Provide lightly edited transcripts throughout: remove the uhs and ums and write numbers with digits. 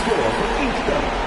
score from each double.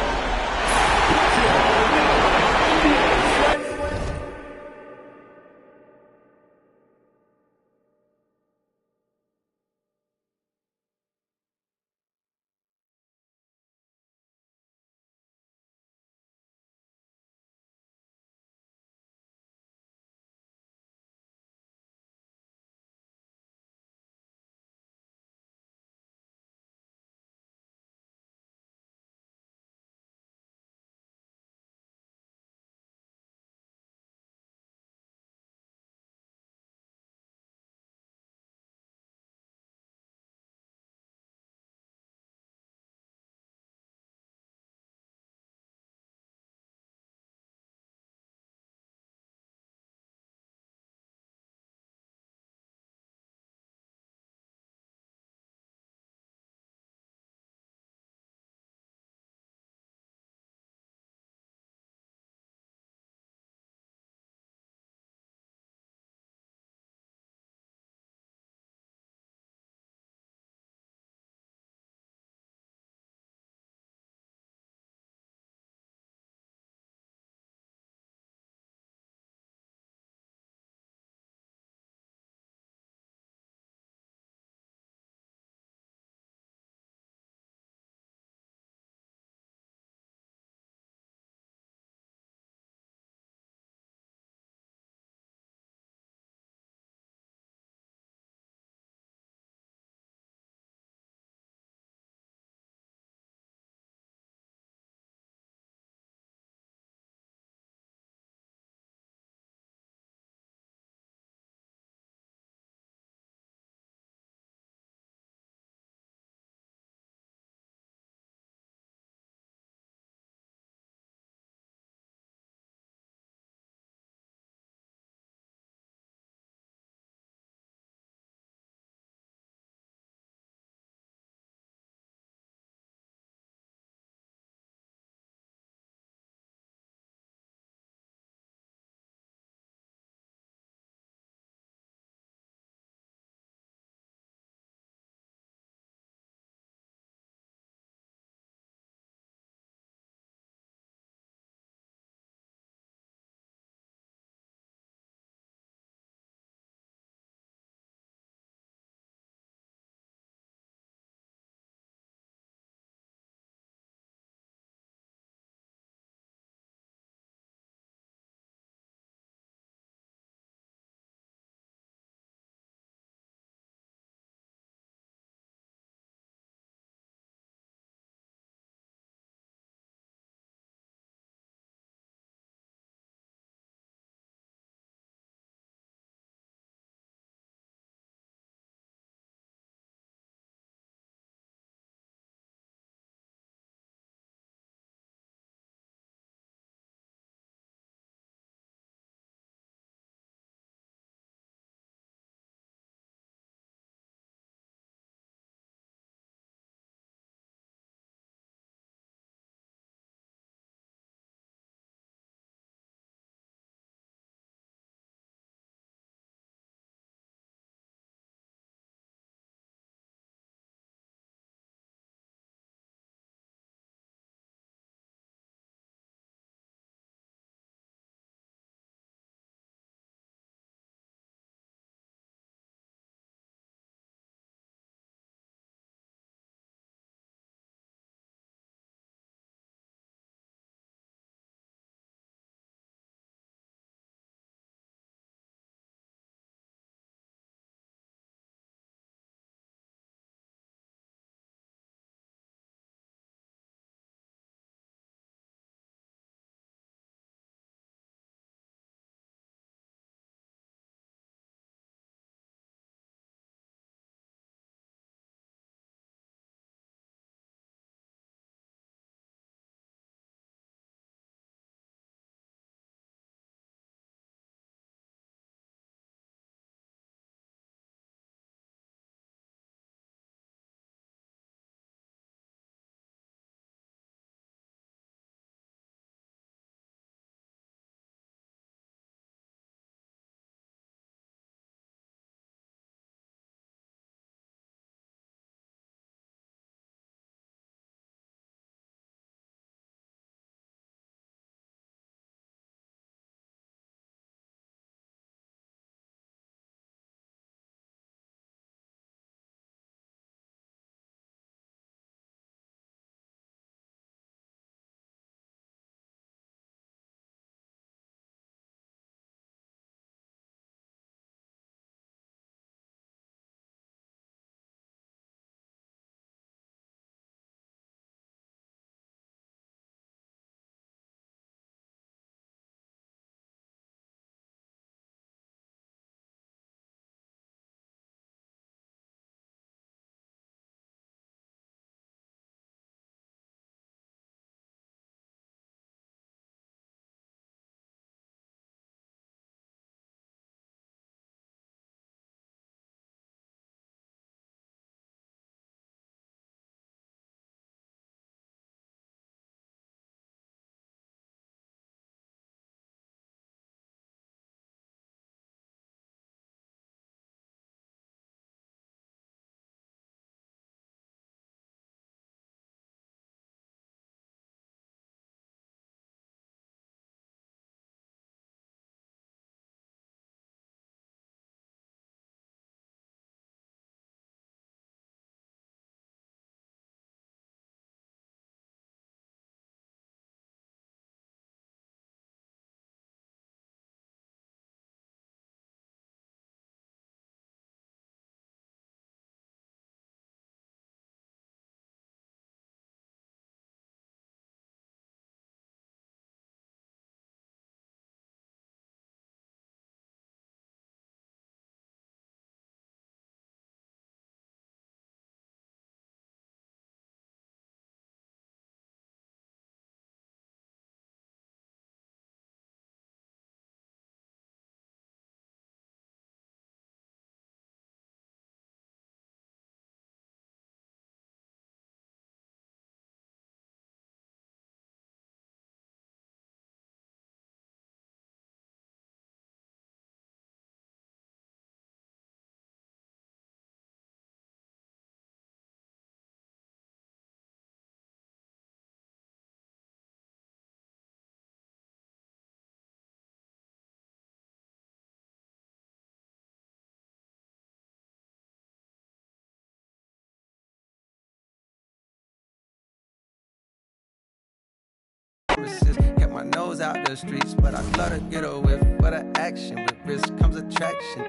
nemesis. Kept my nose out the streets, but I love to get a whiff for the action. With risk comes attraction.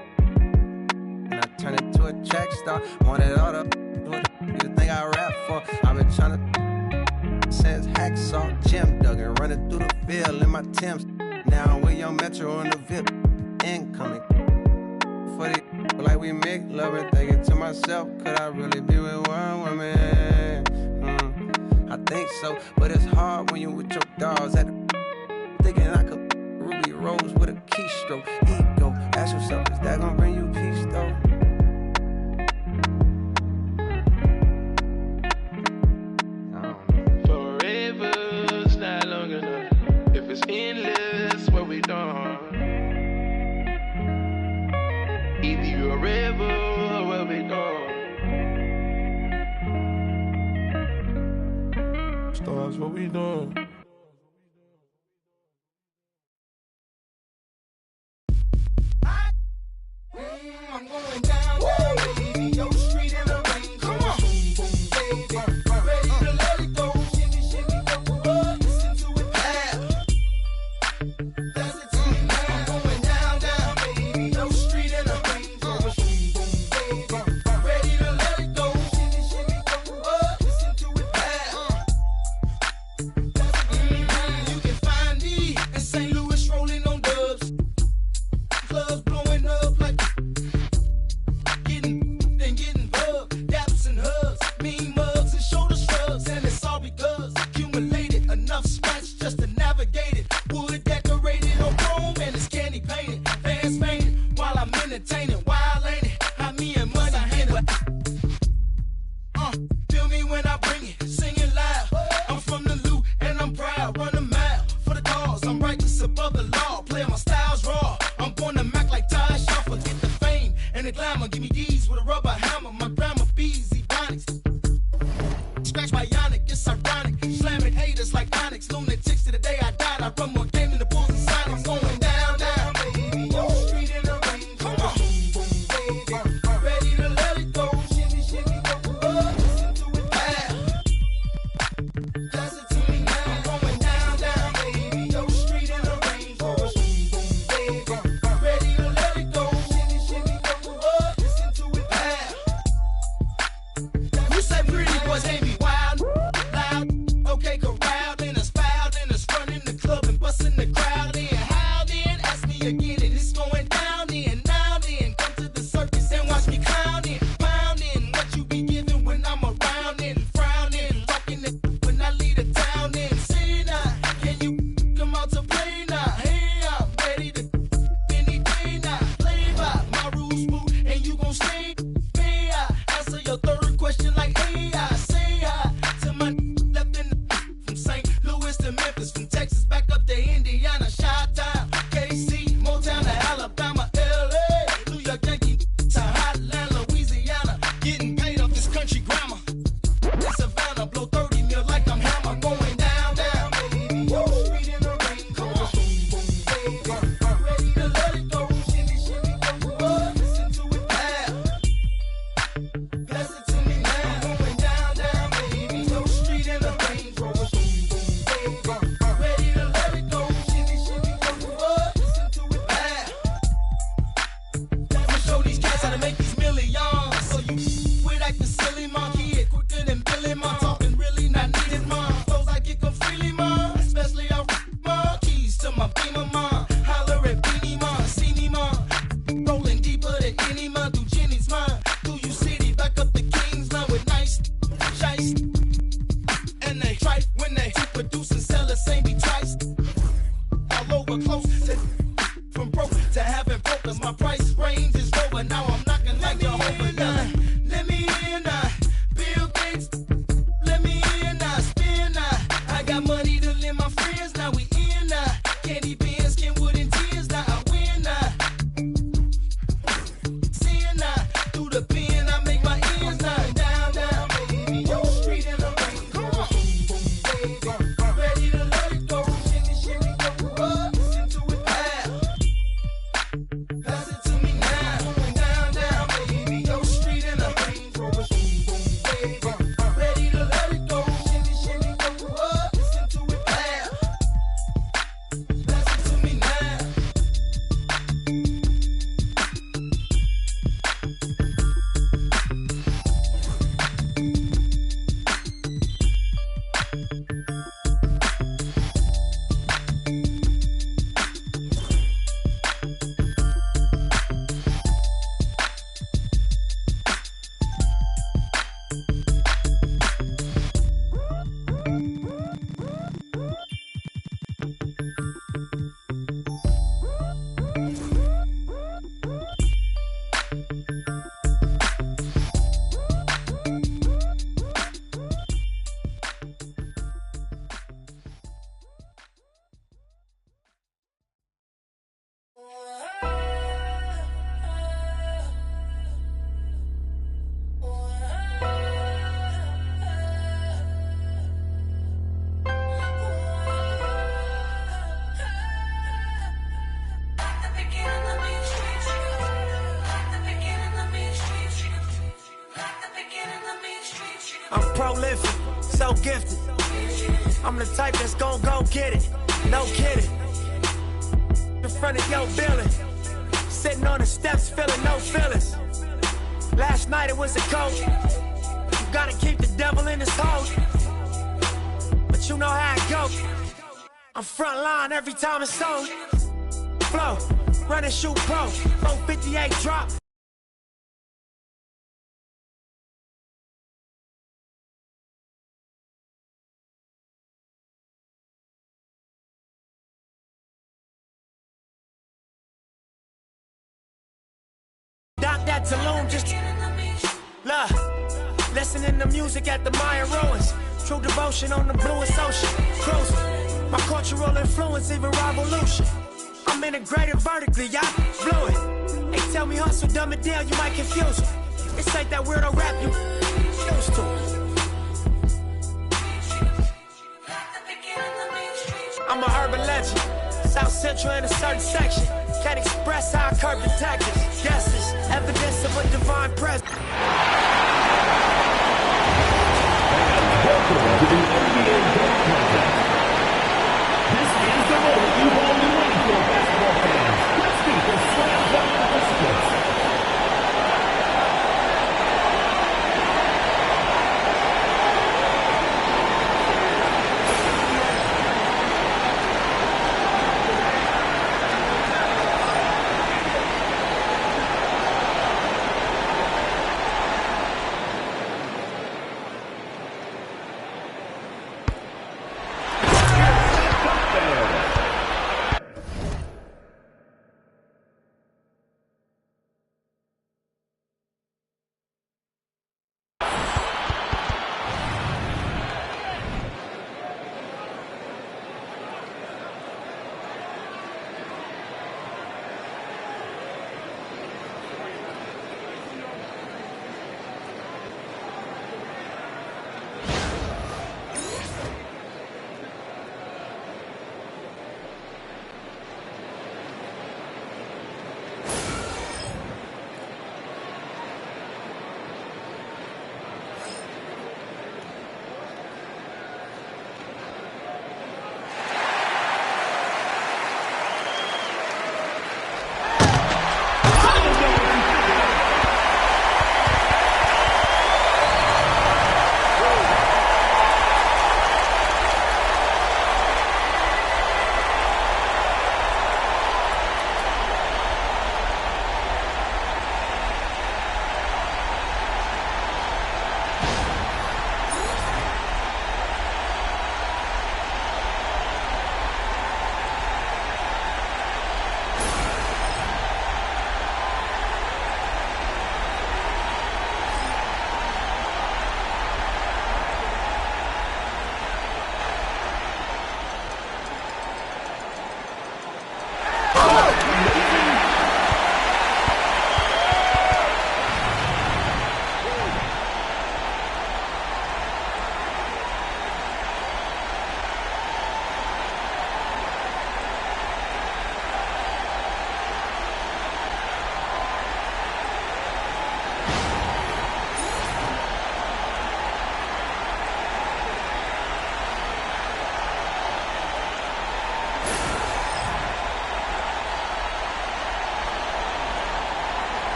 And I turn it to a track star. Wanted all the you think I rap for. I've been trying to since hacksaw, gym duggan, running through the field in my Timbs. Now I'm with your Metro on the VIP, incoming. For the like we make love and thinking to myself, could I really be with one woman? I think so, but it's hard when you with your dogs at the thinking I could Ruby Rose with a keystroke. Ego, ask yourself, is that gonna bring you peace though? Forever's not long enough. If it's endless, what we done? Either you're a rebel or what we done? Stars, what we done? I'm going down, down, baby. Yo, street in the rain. Come on, boom, boom, baby. Ready to let it go. Shimmy, shimmy, go. Listen to it, that's it to me now. I'm going down, down, baby. Yo, street in the rain. Come on, boom, boom, baby. Ready to let it go. Shimmy, shimmy, go. Listen to it, that's it to me now. You can find me in St. Louis rolling on dubs. Clubs blowing up like getting bugged, daps and hugs, mean mugs and shoulder shrugs, and it's all because accumulated enough scratch just to navigate it. Wood decorated on chrome and it's candy painted, fans fainted while I'm entertaining. Wild ain't it? How me and money hand it. Feel me when I bring it, singing loud. I'm from the loot and I'm proud. Run a mile for the cause. I'm righteous above the law. Play my styles raw. I'm born to Mac like Ty Shaw. Forget the fame and the glamour. Give me D's with a rubber hammer. My grandma bees, ebonics. Scratch bionic, it's ironic. Slamming haters like Onyx. Lunatics to the day I died. I run more game than the Bulls and Sonics. I'm going down, down, baby. Yo, street in the rain. Come on, boom, boom, baby. Ready to let it go. Shimmy, shimmy, go. Listen to it, that's it to me now. I'm going down, down, baby. Yo, street in the rain. Boom, boom, baby. Ready to let it go. Shimmy, shimmy, go. Listen to it, you say pretty boys ain't be wild, loud, okay, corralled in us, fouled in us, running the club and busting the crowd in. How then? Ask me again, and it's going down in. Now then, come to the circus and watch me clowning, pounding what you be giving when I'm around and frowning, talking it when I leave the town in. See now, can you come out to play now? Hey, I'm ready to any day now. Play by my rules, boo, and you gon' stay. May I answer your third question like AI? Say hi to my left in the from St. Louis to Memphis, from Texas back up to Indiana, Chi-Town, KC, Motown to Alabama, LA, New York Yankee to Hotland, Louisiana, getting paid off this country grammar. In Savannah, blow 30 mil like I'm Hammer, going down, down, baby. Yo, street in the rain, come on, boom, boom, baby. Ready to let it go, shimmy, shimmy, go. Listen to it, that's it to me now. I'm going down, down, baby. Yo, street in the rain, boom, boom, baby. Ready to let it go, shimmy, shimmy, go. Listen to it, I'ma show these cats how to make these millions. So you quit acting silly, mom. Kid quicker than Billy, mom. Talking really not needed, mom. Flows I get them freely, mom. Especially out, mom. Keys to my Beamer, mom. Holler at Beanie, mom. See me, mom. Rolling deeper than any month through Jenny's mind. Through you city, back up the King's line with nice chase. And they try when they produce and sell the same be twice. All over close to from broke to having broke, 'cause my price range is lower. Now I'm knocking like Jehovah. Let me in, Bill Gates. Let me in, spin, I got money to lend my friends. Now we in, candy pins, Kenwood and tears. Now I win, seeing, through the pen I make my ends. Down, down, baby. Yo, street in the rain. Come on, boom, boom, baby. Ready to let it go. Shimmy, shimmy, go. Listen to it, that's it to me now. Going down, I'm prolific, so gifted. I'm the type that's gon' go get it, no kidding. In front of your building, sitting on the steps feeling no feelings. Last night it was a cold. You gotta keep the devil in his hole. But you know how it go. I'm front line every time it's on. Flow, run and shoot pro, 458 drop. Dock that Tulum just love. Listening to music at the Mayan ruins. True devotion on the bluest ocean. Cruising. My cultural influence, even revolution. I'm integrated vertically, I blew it. They tell me hustle, dumb it down, you might confuse them. This ain't that weirdo rap you used to. I'm a urban legend. South Central in a certain section. Can't express how I curb detectives. Guesses, evidence of a divine presence. Welcome to the NBA Dunk Contest. This is the moment you've all been waiting for, basketball fans. Let's meet the slam dunk participants.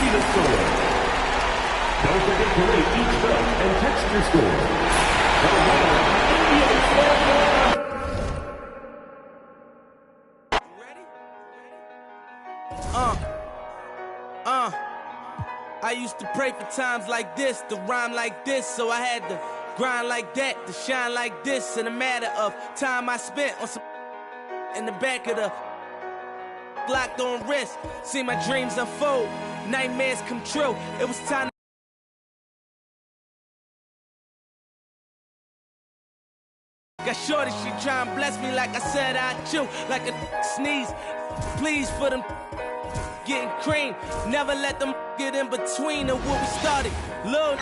see the score. Don't forget to rate each vote and text your score. The winner of NBA Slam Dunk. I used to pray for times like this, to rhyme like this, so I had to grind like that, to shine like this. In a matter of time I spent on some in the back of the locked on wrist, see my dreams unfold, nightmares come true. It was time to got shorty, she try and bless me like I said I chew, like a sneeze. Please for them getting cream, never let them get in between of what we started. Look.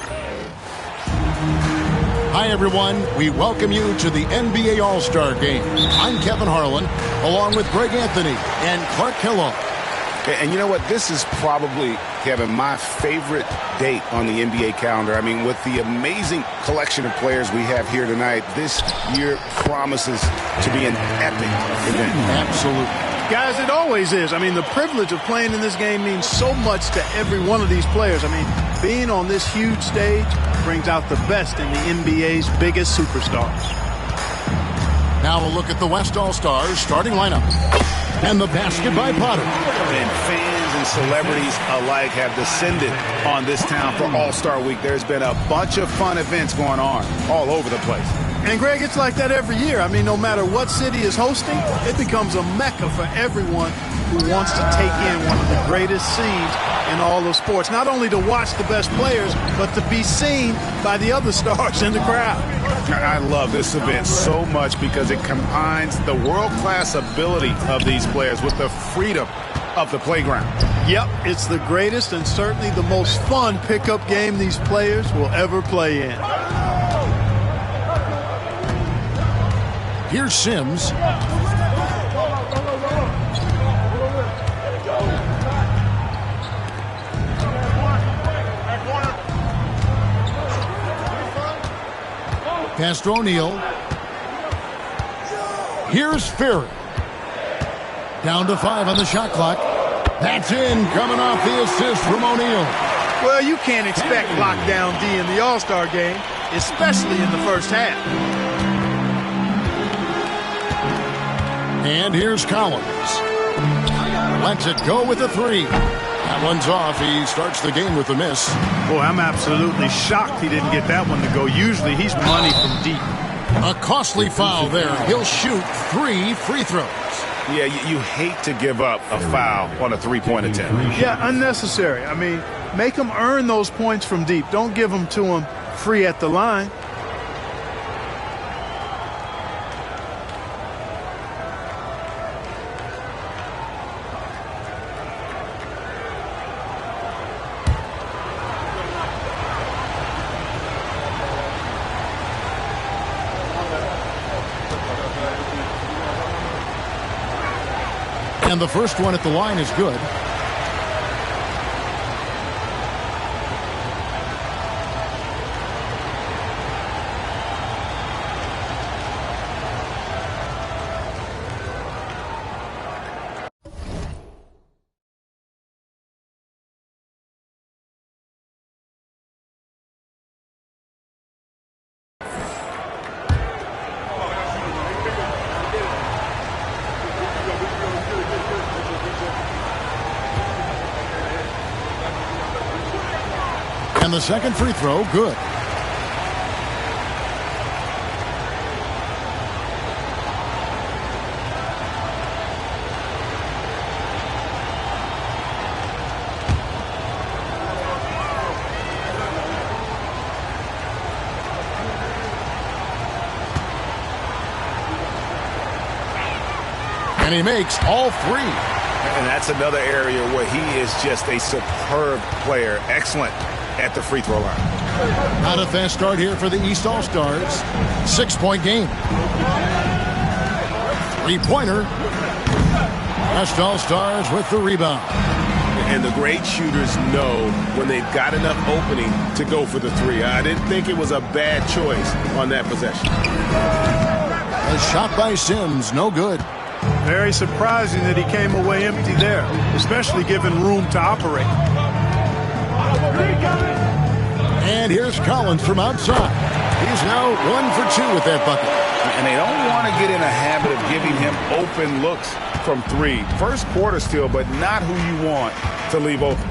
Hi everyone, we welcome you to the NBA All-Star Game. I'm Kevin Harlan, along with Greg Anthony and Clark Kellogg. And you know what? This is probably, Kevin, my favorite date on the NBA calendar. I mean, with the amazing collection of players we have here tonight, this year promises to be an epic event. Absolutely. Guys, it always is. I mean, the privilege of playing in this game means so much to every one of these players. I mean, being on this huge stage brings out the best in the NBA's biggest superstars. Now a look at the West All-Stars starting lineup. And the basket by Potter. And fans and celebrities alike have descended on this town for All-Star Week. There's been a bunch of fun events going on all over the place. And, Greg, it's like that every year. I mean, no matter what city is hosting, it becomes a mecca for everyone who wants to take in one of the greatest scenes in all of sports. Not only to watch the best players, but to be seen by the other stars in the crowd. I love this event so much because it combines the world-class ability of these players with the freedom of the playground. Yep, it's the greatest and certainly the most fun pickup game these players will ever play in. Here's Sims. Pass to O'Neal. Here's Furry. Down to 5 on the shot clock. That's in, coming off the assist from O'Neal. Well, you can't expect lockdown D in the All-Star game, especially in the first half. And here's Collins. Lets it go with a 3. That one's off. He starts the game with a miss. Boy, I'm absolutely shocked he didn't get that one to go. Usually he's money from deep. A costly foul there. He'll shoot 3 free throws. Yeah, you hate to give up a foul on a three-point attempt. Yeah, unnecessary. I mean, make them earn those points from deep. Don't give them to them free at the line. And the first one at the line is good. And the second free throw, good. And he makes all 3. And that's another area where he is just a superb player. Excellent at the free throw line. Not a fast start here for the East All-Stars. 6-point game. 3-pointer. West All-Stars with the rebound. And the great shooters know when they've got enough opening to go for the 3. I didn't think it was a bad choice on that possession. A shot by Sims, no good. Very surprising that he came away empty there, especially given room to operate. And here's Collins from outside. He's now 1 for 2 with that bucket. And they don't want to get in a habit of giving him open looks from 3. First quarter still, but not who you want to leave open.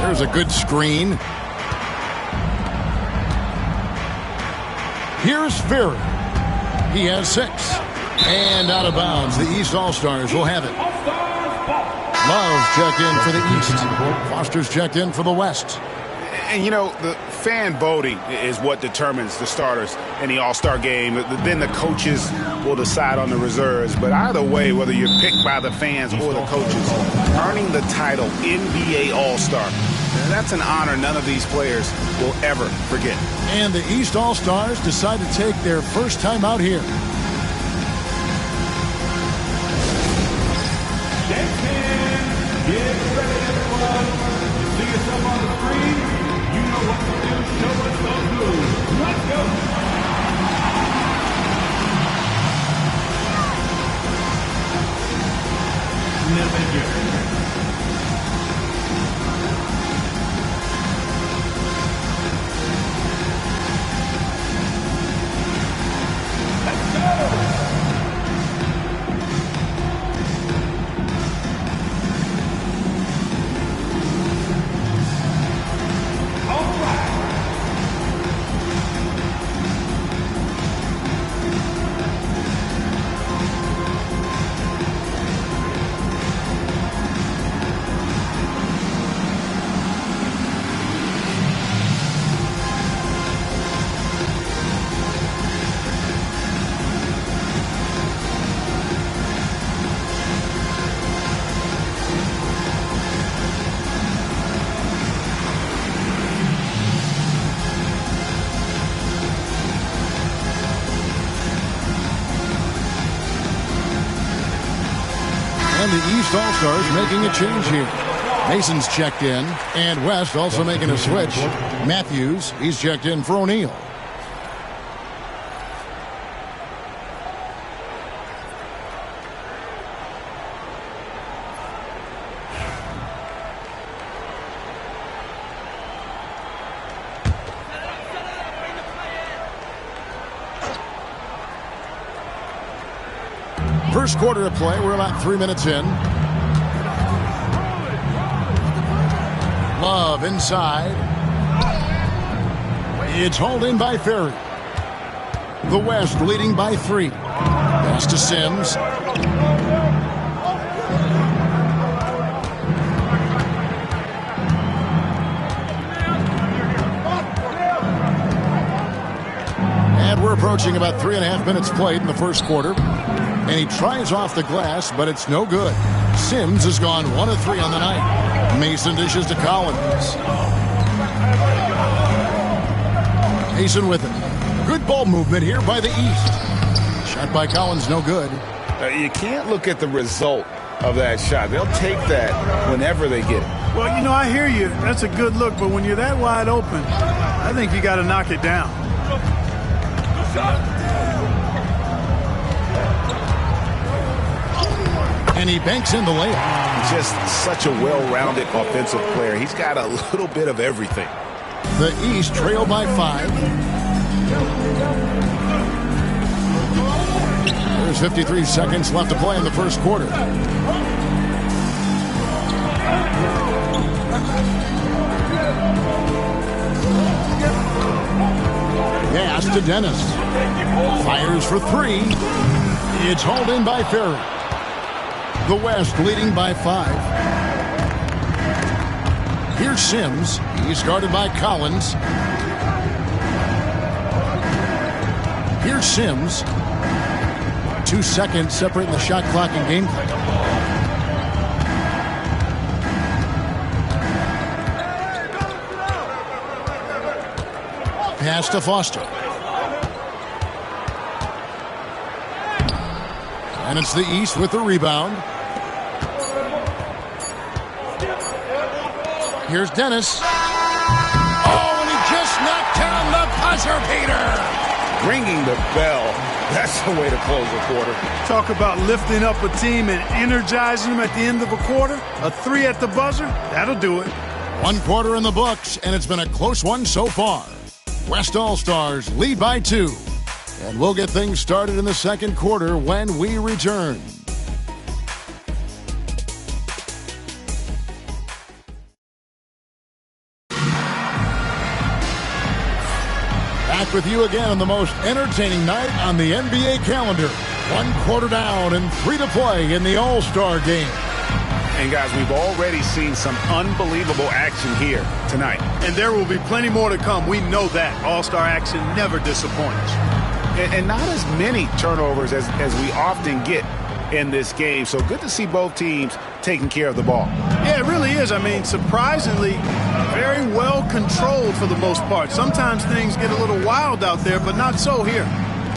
There's a good screen. Here's Furry. He has 6. And out of bounds. The East All-Stars will have it. Love checked in for the East. Foster's checked in for the West. And, you know, the fan voting is what determines the starters in the All-Star game. Then the coaches will decide on the reserves. But either way, whether you're picked by the fans or the coaches, earning the title NBA All-Star, that's an honor none of these players will ever forget. And the East All-Stars decide to take their first time out here. Get ready, everyone. You see yourself on the screen. You know what to do. Show us those moves. Let's go. Never get. And the East All-Stars making a change here. Mason's checked in, and West also making a switch. Matthews, he's checked in for O'Neal. First quarter of play, we're about 3 minutes in. Love inside. It's hauled in by Furry. The West leading by 3. Pass to Sims. And we're approaching about 3.5 minutes played in the first quarter. And he tries off the glass, but it's no good. Sims has gone 1 of 3 on the night. Mason dishes to Collins. Mason with it. Good ball movement here by the East. Shot by Collins, no good. You can't look at the result of that shot. They'll take that whenever they get it. Well, you know, I hear you. That's a good look, but when you're that wide open, I think you got to knock it down. And he banks in the layup. Just such a well-rounded offensive player. He's got a little bit of everything. The East trail by 5. There's 53 seconds left to play in the first quarter. Pass to Dennis. Fires for 3. It's hauled in by Furry. The West leading by 5. Here's Sims. He's guarded by Collins. Here's Sims. 2 seconds separating the shot clock and game clock. Pass to Foster. And it's the East with the rebound. Here's Dennis. Oh, and he just knocked down the buzzer beater. Ringing the bell That's the way to close a quarter. Talk about lifting up a team and energizing them at the end of a quarter. A 3 at the buzzer, that'll do it. 1 quarter in the books, and it's been a close one so far. West All-Stars lead by 2. And we'll get things started in the second quarter when we return. Back with you again on the most entertaining night on the NBA calendar. 1 quarter down and 3 to play in the All-Star game. And guys, we've already seen some unbelievable action here tonight. And there will be plenty more to come. We know that. All-Star action never disappoints. And not as many turnovers as we often get in this game. So good to see both teams taking care of the ball. Yeah, it really is. I mean, surprisingly, very well controlled for the most part. Sometimes things get a little wild out there, but not so here.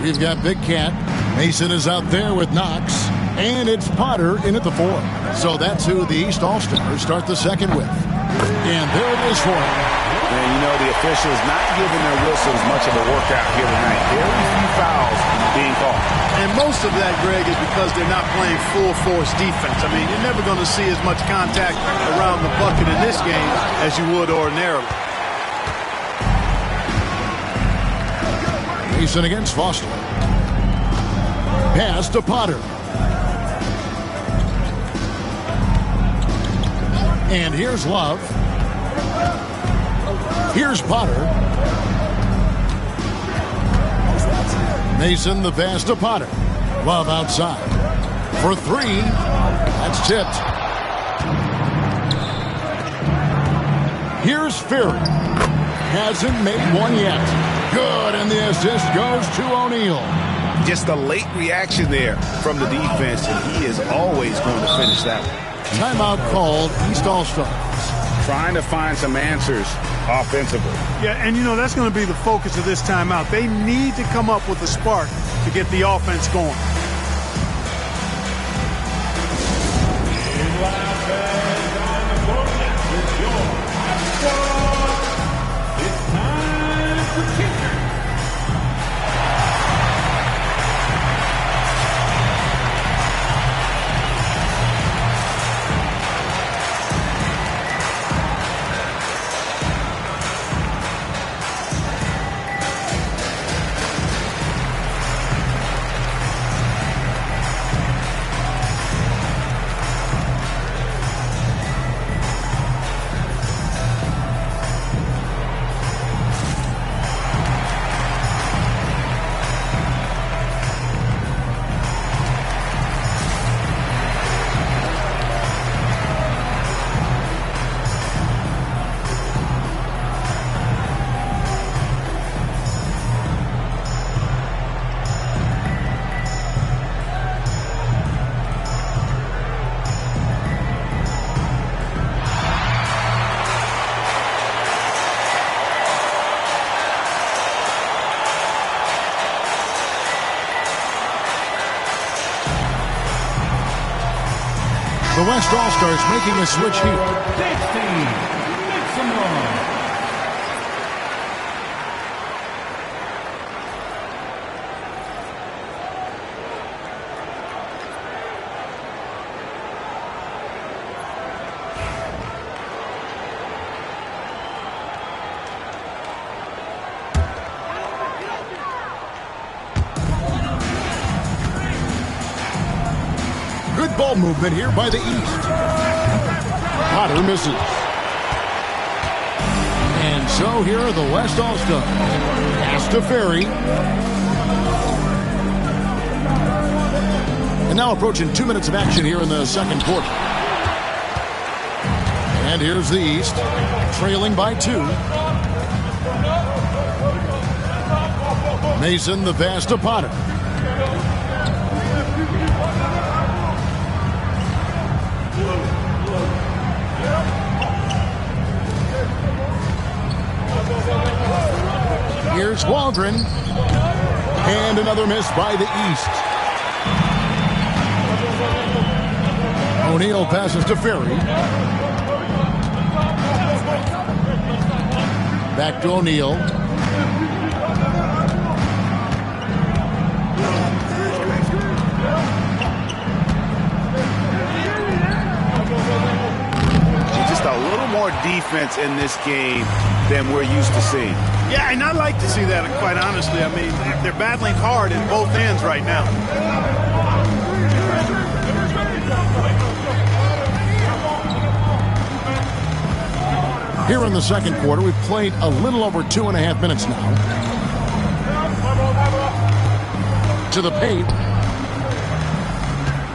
We've got Big Cat. Mason is out there with Knox. And it's Potter in at the 4. So that's who the East All-Stars start the second with. And there it is for him. And you know, the officials not giving their whistles much of a workout here tonight. Very few fouls being called. And most of that, Greg, is because they're not playing full force defense. I mean, you're never going to see as much contact around the bucket in this game as you would ordinarily. Mason against Foster. Pass to Potter. And here's Love. Here's Potter. Mason the pass to Potter. Love outside. For 3. That's tipped. Here's Furry. Hasn't made one yet. Good, and the assist goes to O'Neal. Just a late reaction there from the defense, and he is always going to finish that one. Timeout called, East All-Stars. Trying to find some answers offensively. Yeah, and you know, that's going to be the focus of this timeout. They need to come up with a spark to get the offense going. It's time for kicker. The West All-Stars making a switch here. 16, make some noise. Good ball movement here by the East. Potter misses. And so here are the West All-Stars. Pass to Ferry. And now approaching 2 minutes of action here in the second quarter. And here's the East, trailing by 2. Mason the pass to Potter. Here's Waldron. And another miss by the East. O'Neal passes to Ferry. Back to O'Neal. defense in this game than we're used to seeing. Yeah, and I like to see that, quite honestly. I mean, they're battling hard in both ends right now. Here in the second quarter, we've played a little over 2.5 minutes now. To the paint.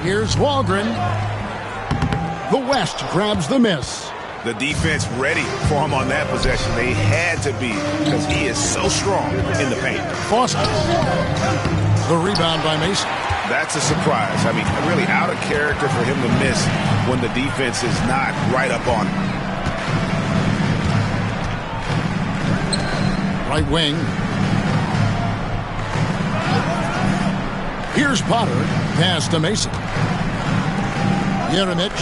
Here's Walgren. The West grabs the miss. The defense ready for him on that possession. They had to be, because he is so strong in the paint. Foster. The rebound by Mason. That's a surprise. I mean, really out of character for him to miss when the defense is not right up on him. Right wing. Here's Potter. Pass to Mason. Jeremic.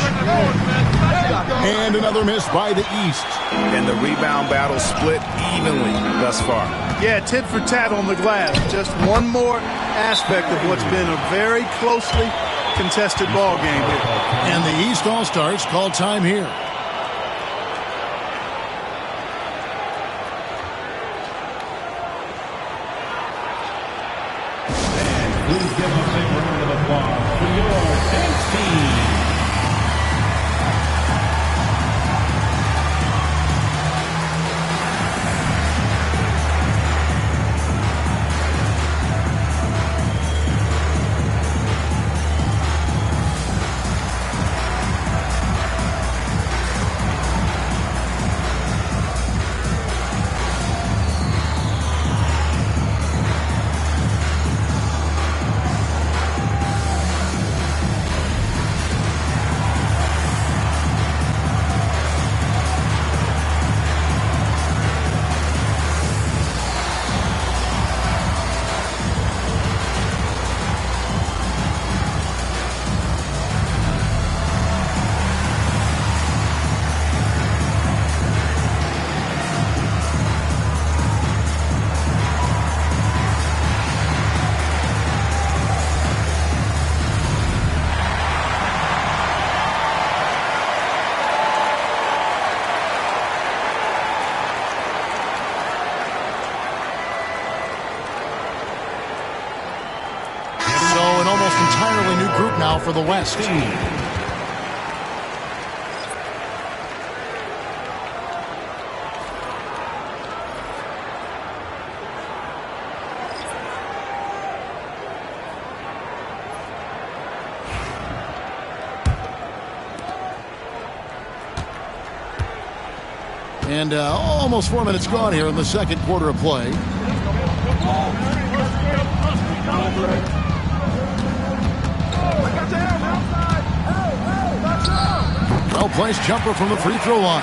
And another miss by the East. And the rebound battle split evenly thus far. Yeah, tit for tat on the glass. Just one more aspect of what's been a very closely contested ball game here. And the East All-Stars call time here. Please give a big round of applause for your dance team. Now for the West. And almost 4 minutes gone here in the second quarter of play. Well-placed jumper from the free throw line.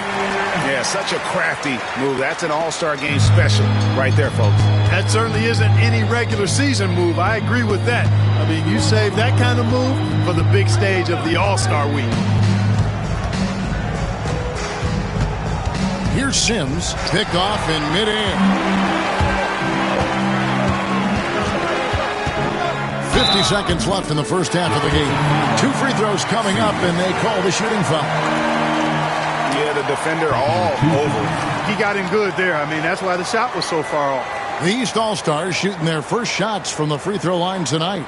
Yeah, such a crafty move. That's an all-star game special right there, folks. That certainly isn't any regular season move. I agree with that. I mean, you save that kind of move for the big stage of the All-Star week. Here's Sims. Picked off in midair. 50 seconds left in the first half of the game. 2 free throws coming up, and they call the shooting foul. Yeah, the defender all over. He got in good there. I mean, that's why the shot was so far off. The East All-Stars shooting their first shots from the free throw line tonight.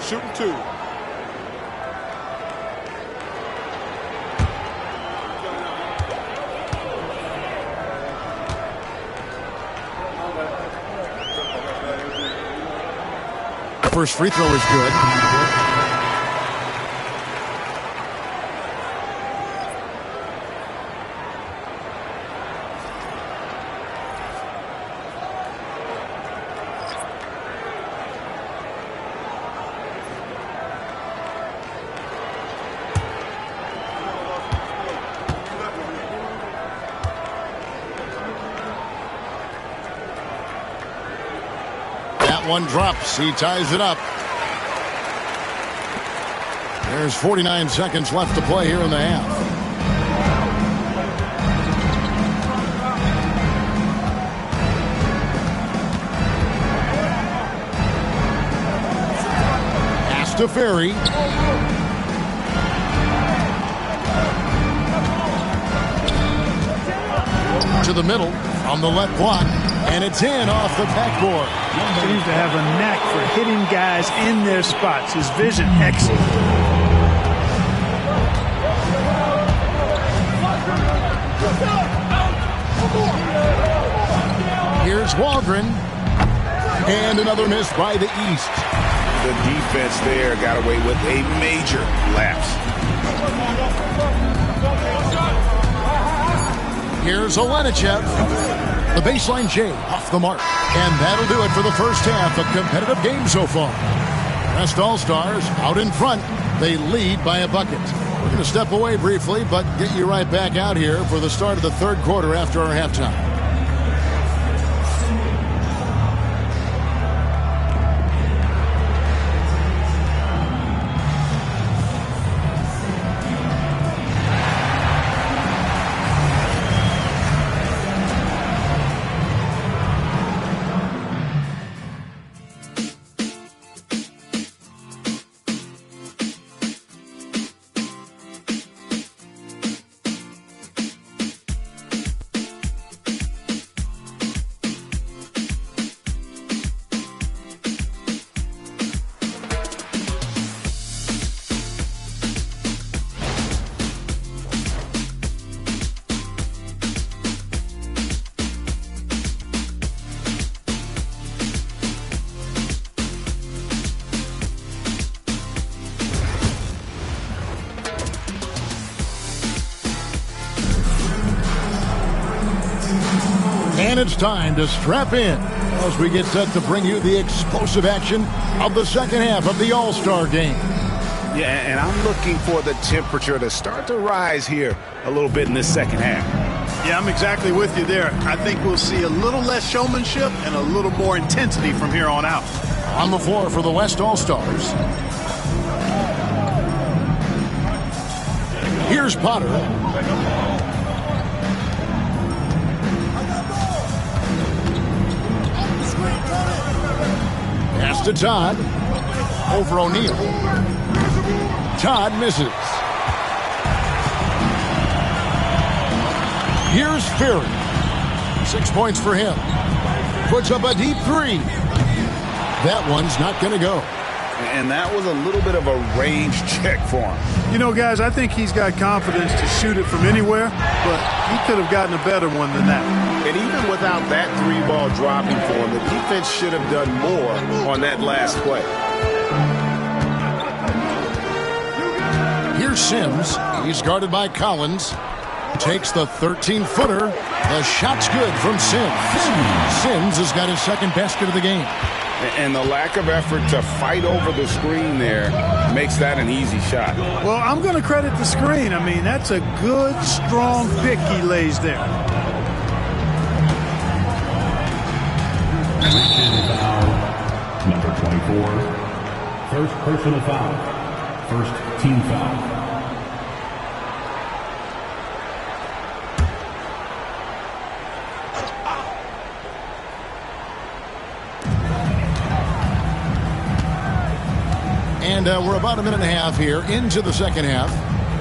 Shooting 2. First free throw is good. One drops. He ties it up. There's 49 seconds left to play here in the half. Pass to Furry. To the middle on the left block, and it's in off the backboard. Seems to have a knack for hitting guys in their spots. His vision excellent. Here's Waldron, and another miss by the East. The defense there got away with a major lapse. Here's Olenichev. The baseline J off the mark. And that'll do it for the first half. A competitive game so far. West All-Stars out in front. They lead by a bucket. We're going to step away briefly, but get you right back out here for the start of the third quarter after our halftime. And it's time to strap in as we get set to bring you the explosive action of the second half of the All-Star game. Yeah, and I'm looking for the temperature to start to rise here a little bit in this second half. Yeah, I'm exactly with you there. I think we'll see a little less showmanship and a little more intensity from here on out. On the floor for the West All-Stars. Here's Potter. Pass to Todd. Over O'Neal. Todd misses. Here's Furry. 6 points for him. Puts up a deep three. That one's not going to go. And that was a little bit of a range check for him. You know, guys, I think he's got confidence to shoot it from anywhere, but he could have gotten a better one than that. And even without that three ball dropping for him, the defense should have done more on that last play. Here's Sims. He's guarded by Collins. Takes the 13-footer. The shot's good from Sims. Sims has got his second basket of the game. And the lack of effort to fight over the screen there makes that an easy shot. Well, I'm going to credit the screen. I mean, that's a good, strong pick he lays there. Number 24. First personal foul. First team foul. And we're about a minute and a half here into the second half.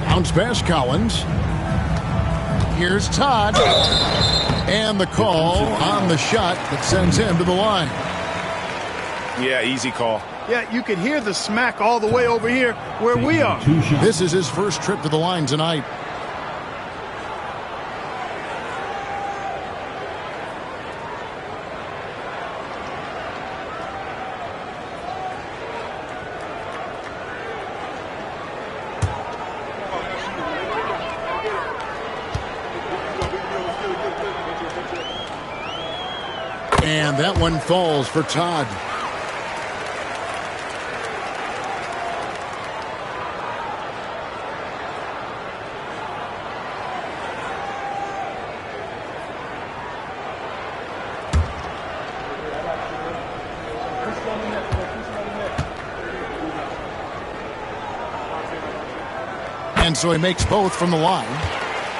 Bounce pass, Collins. Here's Todd. And the call on the shot that sends him to the line. Yeah, easy call. Yeah, you can hear the smack all the way over here where we are. This is his first trip to the line tonight. And that one falls for Todd. And so he makes both from the line.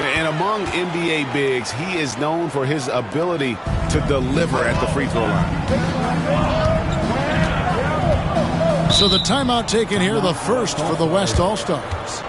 And among NBA bigs, he is known for his ability to deliver at the free throw line. So the timeout taken here, the first for the West All-Stars.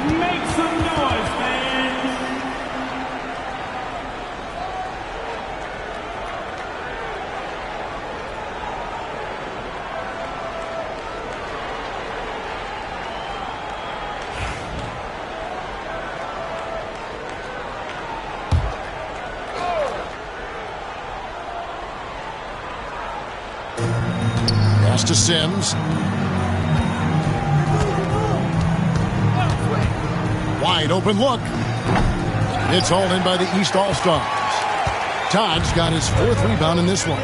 Make some noise, fans! Pass to Sims. Wide open look. It's hauled in by the East All-Stars. Todd's got his fourth rebound in this one.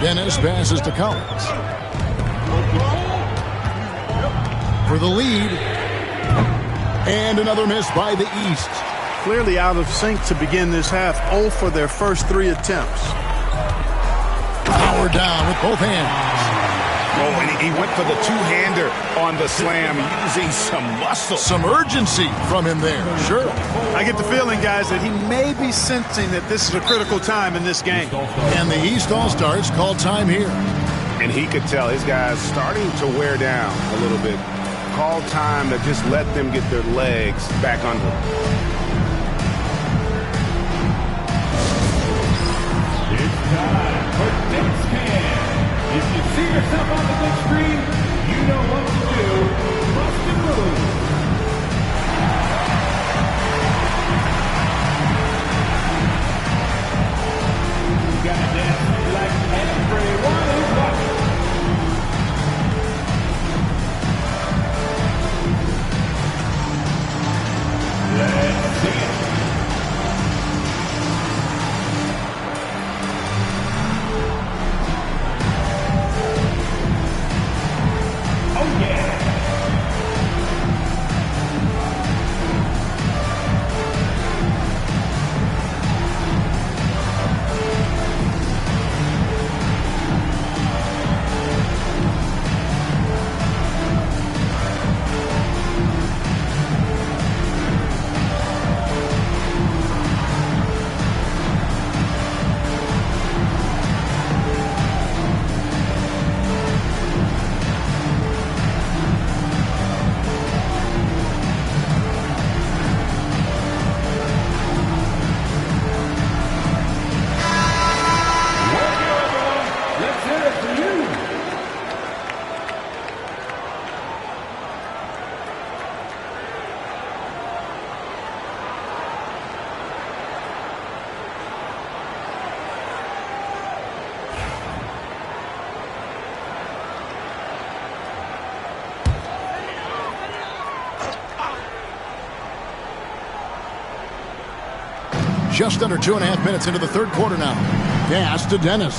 Dennis passes to Collins. For the lead. And another miss by the East. Clearly out of sync to begin this half. 0 for their first 3 attempts. Power down with both hands. Oh, and he went for the two-hander on the slam, using some muscle. Some urgency from him there, sure. I get the feeling, guys, that he may be sensing that this is a critical time in this game. And the East All-Stars call time here. And he could tell his guys starting to wear down a little bit. Call time to just let them get their legs back under them. It's time for next man. If you see yourself on the big screen, you know what to do. Bust and move. You gotta dance like everyone is watching. Let's see it. Just under 2.5 minutes into the third quarter now. Pass to Dennis.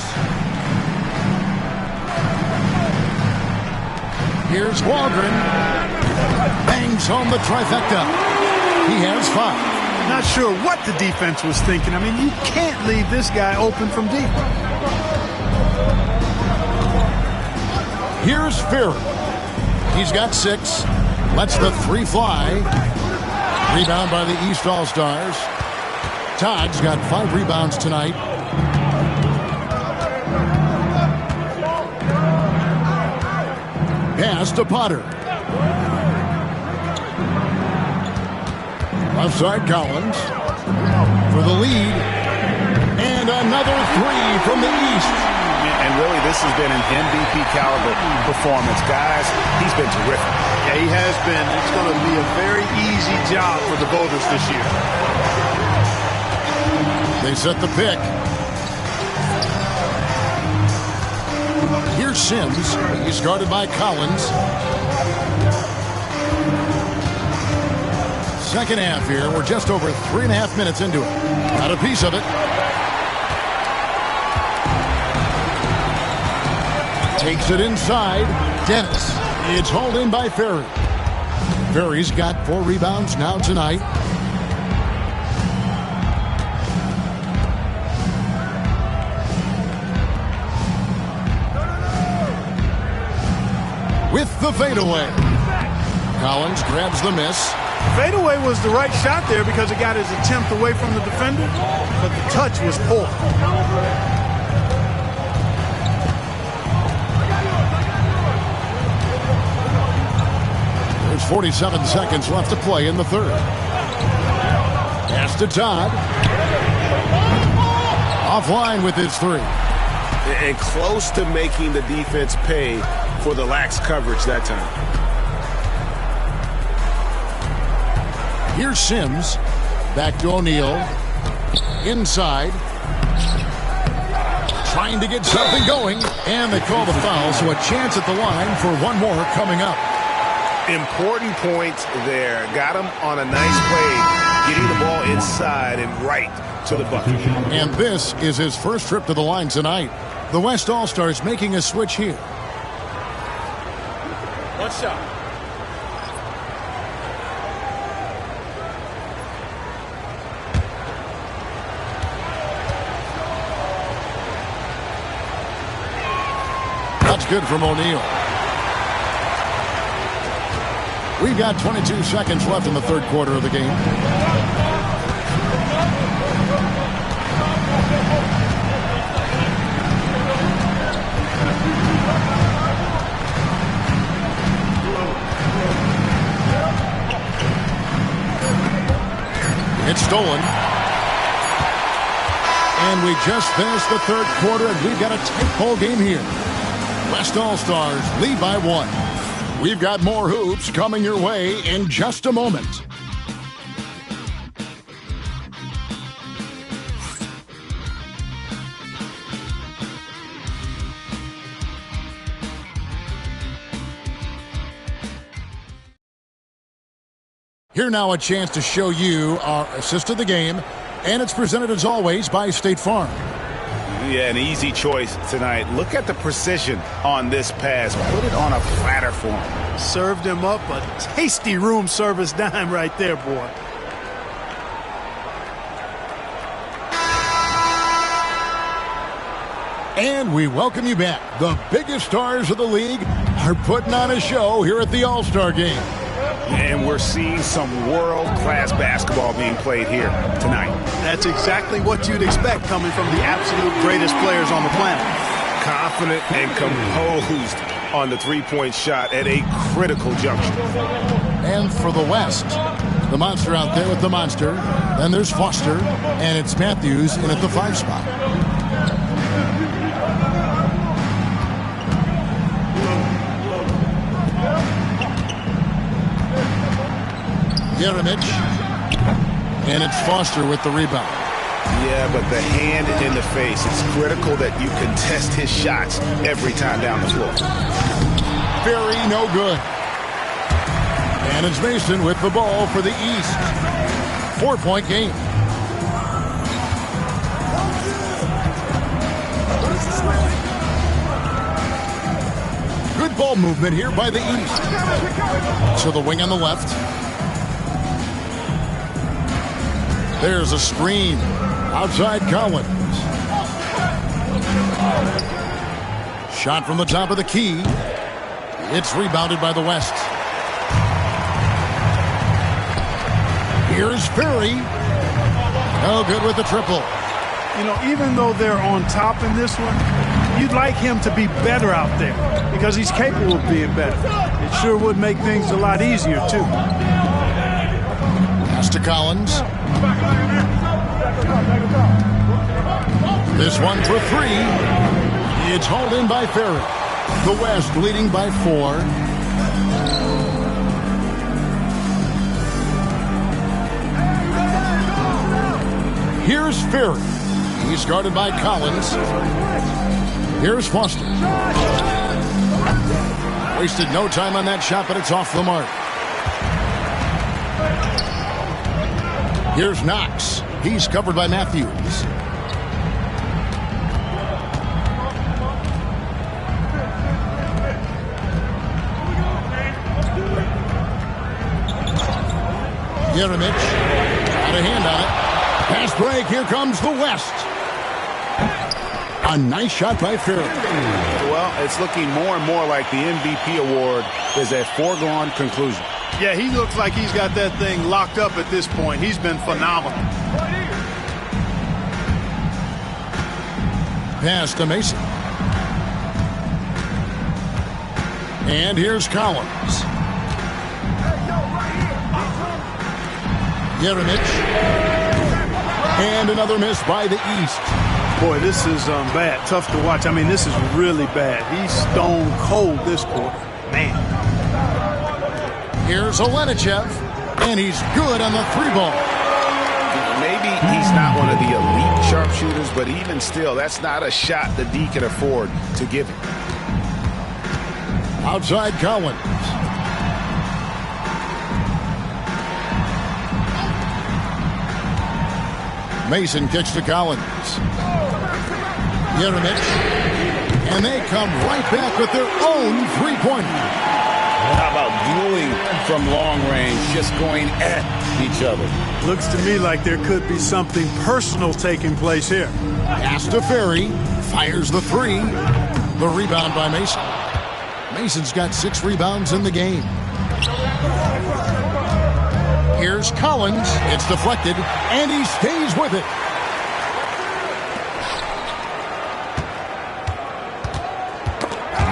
Here's Waldron. Bangs home the trifecta. He has 5. Not sure what the defense was thinking. I mean, you can't leave this guy open from deep. Here's Furry. He's got 6. Lets the 3 fly. Rebound by the East All-Stars. Todd's got 5 rebounds tonight. Pass to Potter. Left side Collins for the lead. And another 3 from the East. And really, this has been an MVP caliber performance. Guys, he's been terrific. Yeah, he has been. It's going to be a very easy job for the voters this year. They set the pick. Here's Sims. He's guarded by Collins. Second half here. We're just over 3.5 minutes into it. Got a piece of it. Takes it inside. Dennis. It's hauled in by Ferry. Ferry's got 4 rebounds now tonight. With the fadeaway. Collins grabs the miss. Fadeaway was the right shot there because it got his attempt away from the defender, but the touch was poor. There's 47 seconds left to play in the third. Pass to Todd. Offline with his 3. And close to making the defense pay for the lax coverage that time. Here's Sims. Back to O'Neal. Inside. Trying to get something going. And they call the foul, so a chance at the line for one more coming up. Important point there. Got him on a nice play. Getting the ball inside and right to the bucket. And this is his first trip to the line tonight. The West All-Stars making a switch here. One shot. That's good from O'Neal. We've got 22 seconds left in the third quarter of the game. It's stolen. And we just finished the third quarter, and we've got a tight ball game here. West All-Stars lead by 1. We've got more hoops coming your way in just a moment. Here now a chance to show you our assist of the game, and it's presented as always by State Farm. Yeah, an easy choice tonight. Look at the precision on this pass. Put it on a platter for him. Served him up a tasty room service dime right there, boy. And we welcome you back. The biggest stars of the league are putting on a show here at the All-Star Game. And we're seeing some world-class basketball being played here tonight. That's exactly what you'd expect coming from the absolute greatest players on the planet. Confident and composed on the three-point shot at a critical juncture. And for the West, the monster out there with the monster. Then there's Foster, and it's Matthews in at the 5 spot. Yeремich, and it's Foster with the rebound. Yeah, but the hand in the face. It's critical that you contest his shots every time down the floor. Very no good. And it's Mason with the ball for the East. 4-point game. Good ball movement here by the East. So the wing on the left. There's a screen. Outside Collins. Shot from the top of the key. It's rebounded by the West. Here's Furry. No good with the triple. You know, even though they're on top in this one, you'd like him to be better out there because he's capable of being better. It sure would make things a lot easier, too. Pass to Collins. This one for 3. It's hauled in by Furry. The West leading by 4. Here's Furry. He's guarded by Collins. Here's Foster. Wasted no time on that shot, but it's off the mark. Here's Knox. He's covered by Matthews. Yeремich. Got a hand on it. Pass break. Here comes the West. A nice shot by Furry. Well, it's looking more and more like the MVP award is a foregone conclusion. Yeah, he looks like he's got that thing locked up at this point. He's been phenomenal. Pass to Mason. And here's Collins. Yeремich. And another miss by the East. Boy, this is bad. Tough to watch. I mean, this is really bad. He's stone cold this quarter. Man. Here's Olenichev. And he's good on the 3-ball. Maybe he's not one of the elite sharpshooters, but even still, that's not a shot the D can afford to give him. Outside Collins. Mason kicks to Collins. Yeремich. And they come right back with their own 3-pointer. How about dueling from long range, just going at each other? Looks to me like there could be something personal taking place here. Pass to Furry. Fires the 3. The rebound by Mason. Mason's got 6 rebounds in the game. Here's Collins. It's deflected, and he stays with it.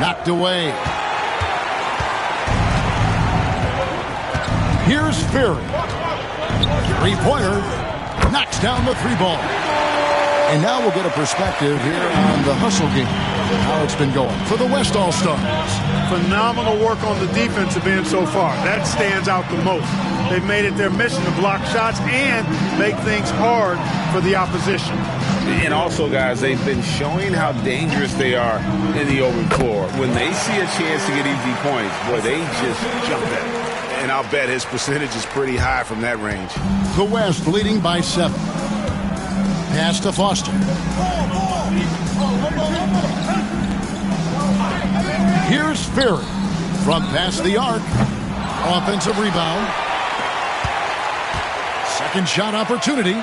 Knocked away. Here's Furry. 3-pointer. Knocks down the 3-ball. And now we'll get a perspective here on the hustle game. How it's been going for the West All-Stars. Phenomenal work on the defensive end so far. That stands out the most. They've made it their mission to block shots and make things hard for the opposition. And also, guys, they've been showing how dangerous they are in the open floor. When they see a chance to get easy points, boy, they just jump at it. And I'll bet his percentage is pretty high from that range. The West leading by 7. Pass to Foster. Here's Furry from past the arc. Offensive rebound. Second shot opportunity.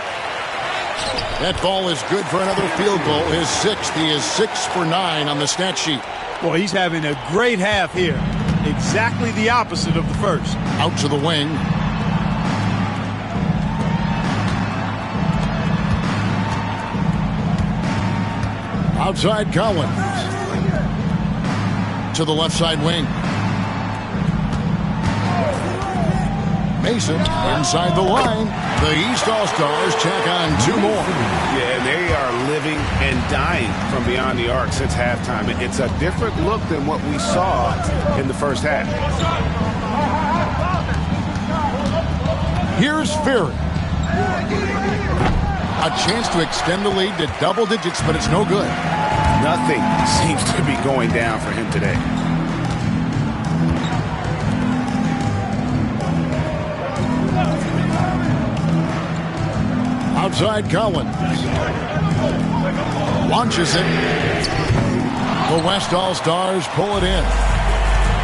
That ball is good for another field goal. His 6th. He is 6 for 9 on the stat sheet. Boy, he's having a great half here. Exactly the opposite of the first. Out to the wing. Outside Collins. To the left side wing. Mason inside the line. The East All-Stars check on 2 more. Yeah, and they are living and dying from beyond the arc since halftime. It's a different look than what we saw in the first half. Here's Furry. A chance to extend the lead to double digits, but it's no good. Nothing seems to be going down for him today. Outside Collins. Launches it. The West All-Stars pull it in.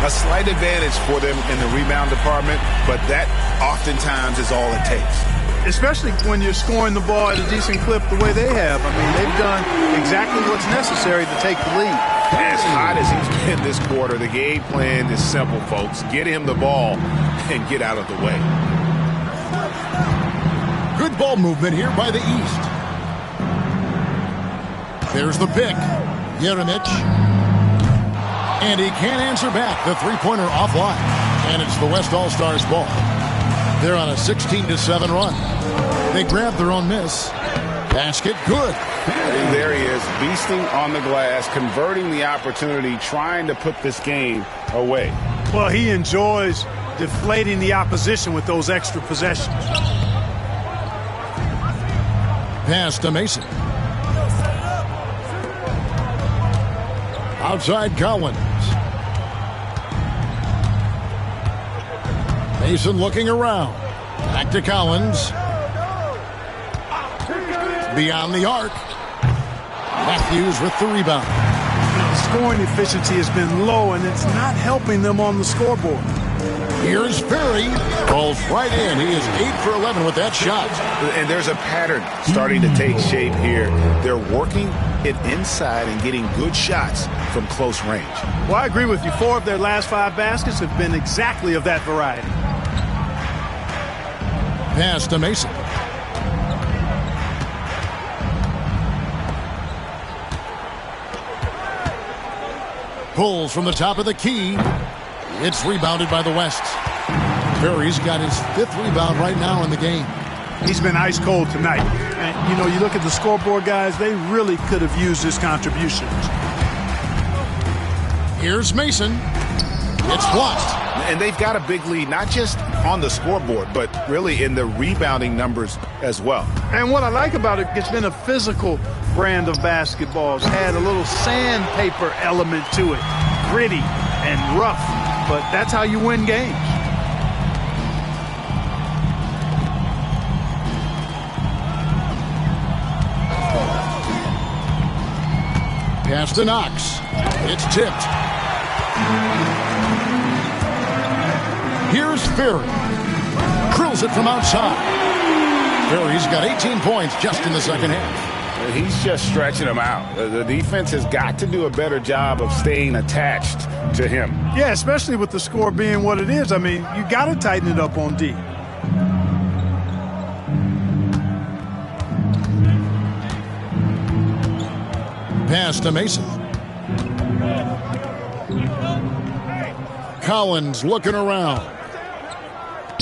A slight advantage for them in the rebound department, but that oftentimes is all it takes. Especially when you're scoring the ball at a decent clip the way they have. I mean, they've done exactly what's necessary to take the lead. As hot as he's been this quarter, the game plan is simple, folks. Get him the ball and get out of the way. Good ball movement here by the East. There's the pick. Jeremic. And he can't answer back. The three-pointer offline. And it's the West All-Stars ball. They're on a 16-7 run. They grab their own miss. Basket good. And there he is, beasting on the glass, converting the opportunity, trying to put this game away. Well, he enjoys deflating the opposition with those extra possessions. Pass to Mason. Outside Collins. Mason looking around. Back to Collins. Beyond the arc. Matthews with the rebound. The scoring efficiency has been low, and it's not helping them on the scoreboard. Here's Furry. Falls right in. He is 8 for 11 with that shot. And there's a pattern starting to take shape here. They're working it inside and getting good shots from close range. Well, I agree with you. 4 of their last 5 baskets have been exactly of that variety. Pass to Mason. Pulls from the top of the key. It's rebounded by the West. Furry's got his 5th rebound right now in the game. He's been ice cold tonight. And, you know, you look at the scoreboard, guys, they really could have used his contributions. Here's Mason. It's blocked. And they've got a big lead, not just on the scoreboard, but really in the rebounding numbers as well. And what I like about it, it's been a physical brand of basketball. It's had a little sandpaper element to it. Gritty and rough, but that's how you win games. Pass to Knox. It's tipped. Here's Furry. Drills it from outside. Furry's got 18 points just in the second half. He's just stretching them out. The defense has got to do a better job of staying attached to him. Yeah, especially with the score being what it is. I mean, you got to tighten it up on D. Pass to Mason. Collins looking around.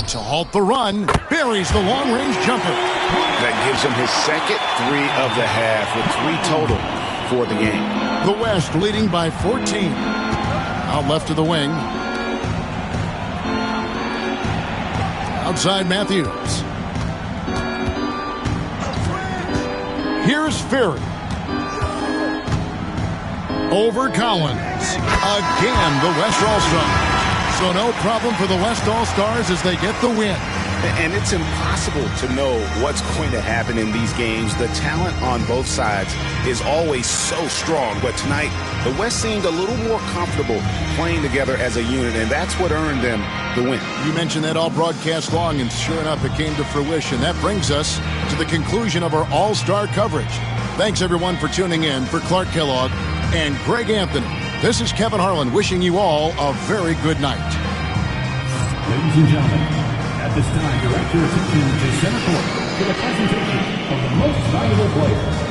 To halt the run, buries the long-range jumper. That gives him his second 3 of the half with 3 total for the game. The West leading by 14. Out left to the wing. Outside Matthews. Here's Furry. Over Collins. Again, the West All-Stars. So no problem for the West All-Stars as they get the win. And it's impossible to know what's going to happen in these games. The talent on both sides is always so strong. But tonight, the West seemed a little more comfortable playing together as a unit, and that's what earned them the win. You mentioned that all broadcast long, and sure enough, it came to fruition. That brings us to the conclusion of our All-Star coverage. Thanks, everyone, for tuning in. For Clark Kellogg and Greg Anthony, this is Kevin Harlan wishing you all a very good night. Ladies and gentlemen, at this time, direct your attention to center court for the presentation of the most valuable player.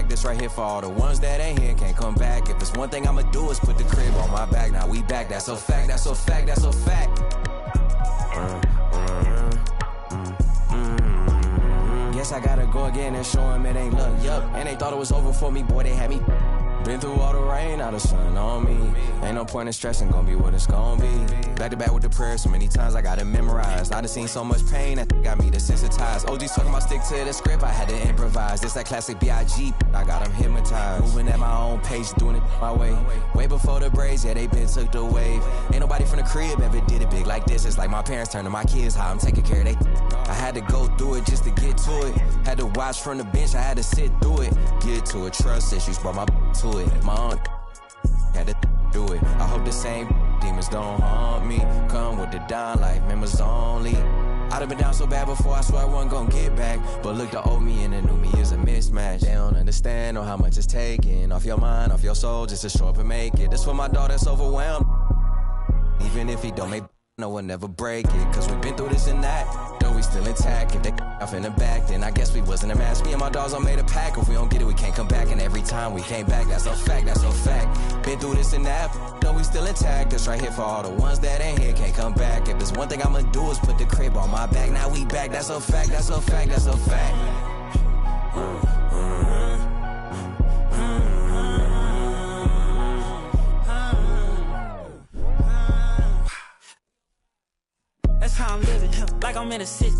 intact. This right here for all the ones that ain't here, can't come back. If it's one thing I'ma do is put the crib on my back. Now we back, that's a fact, that's a fact, that's a fact. Guess I gotta go again and show them it ain't luck, yup. And they thought it was over for me, boy, they had me. Been through all the rain, now the sun on me. Ain't no point in stressing, gon' be what it's gon' be. Back to back with the prayers, so many times I got it memorized. I done seen so much pain that got me desensitized. OG's talking about stick to the script, I had to improvise. This that classic B.I.G., I got them hypnotized. Moving at my own pace, doing it my way. Way before the braids, yeah, they been took the wave. Ain't nobody from the crib ever did it big like this. It's like my parents turn to my kids, how I'm taking care of they. I had to go through it just to get to it. Had to watch from the bench, I had to sit through it. Get to it, trust issues, brought my to it. My aunt had to do it. I hope the same demons don't haunt me. Come with the down life, members only. I'd have been down so bad before, I swear I wasn't gonna get back. But look, the old me and the new me is a mismatch. They don't understand or how much it's taking off your mind, off your soul, just to show up and make it. This for my dog that's overwhelmed. Even if he don't make no one never break it. Cause we've been through this and that, though we still intact. If they off in the back, then I guess we wasn't a match. Me and my dogs all made a pack. If we don't get it, we can't come back. And every time we came back, that's a fact, that's a fact. Been through this and that, though we still intact. That's right here for all the ones that ain't here, can't come back. If there's one thing I'ma do is put the crib on my back. Now we back, that's a fact, that's a fact, that's a fact. That's how I'm living, like I'm in a city.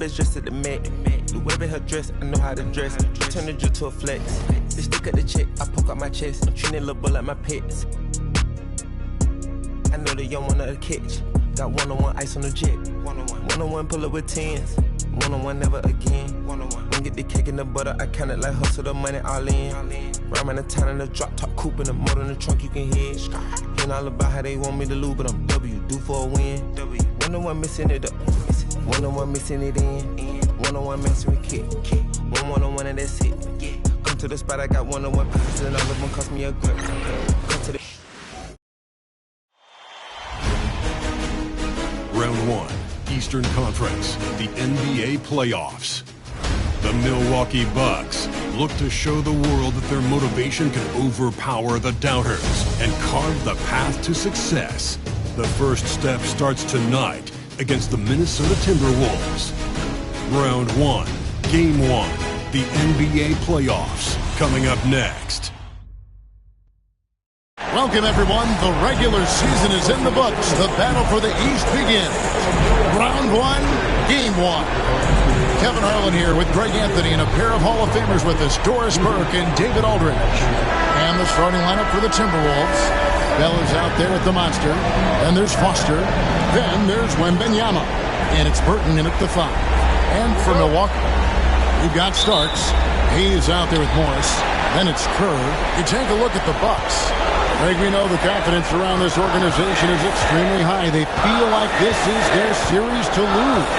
bitch dressed at the Met. Blue wave in her dress, I know how to dress. Turn the drill to a flex. Bitch stick at the check, I poke out my chest. I'm treating little boy like my pets. I know the young one of the catch. Got one-on-one ice on the jet. One-on-one pull up with tens. One-on-one never again. One-on-one. Don't get the cake in the butter. I count it like hustle the money all in. Ride around the town in the drop top coupe in the motor in the trunk you can hear. Hearing all about how they want me to lose, but I'm W, due for a win. One-on-one missing it up. One-on-one missing it in. One-on-one messing with kid. One-on-one and that's it. Come to the spot, I got one-on-one pieces and all of them cost me a grip. Come to the Round 1, Eastern Conference, the NBA playoffs. The Milwaukee Bucks look to show the world that their motivation can overpower the doubters and carve the path to success. The first step starts tonight against the Minnesota Timberwolves. Round 1, Game 1, the NBA playoffs, coming up next. Welcome, everyone. The regular season is in the books. The battle for the East begins. Round 1, Game 1. Kevin Harlan here with Greg Anthony and a pair of Hall of Famers with us, Doris Burke and David Aldridge. And the starting lineup for the Timberwolves. Bell is out there at the monster. Then there's Foster. Then there's Wembanyama. And it's Burton in at the 5. And for Milwaukee, we've got Starks. He is out there with Morris. Then it's Kerr. You take a look at the Bucks. Greg, we know the confidence around this organization is extremely high. They feel like this is their series to lose.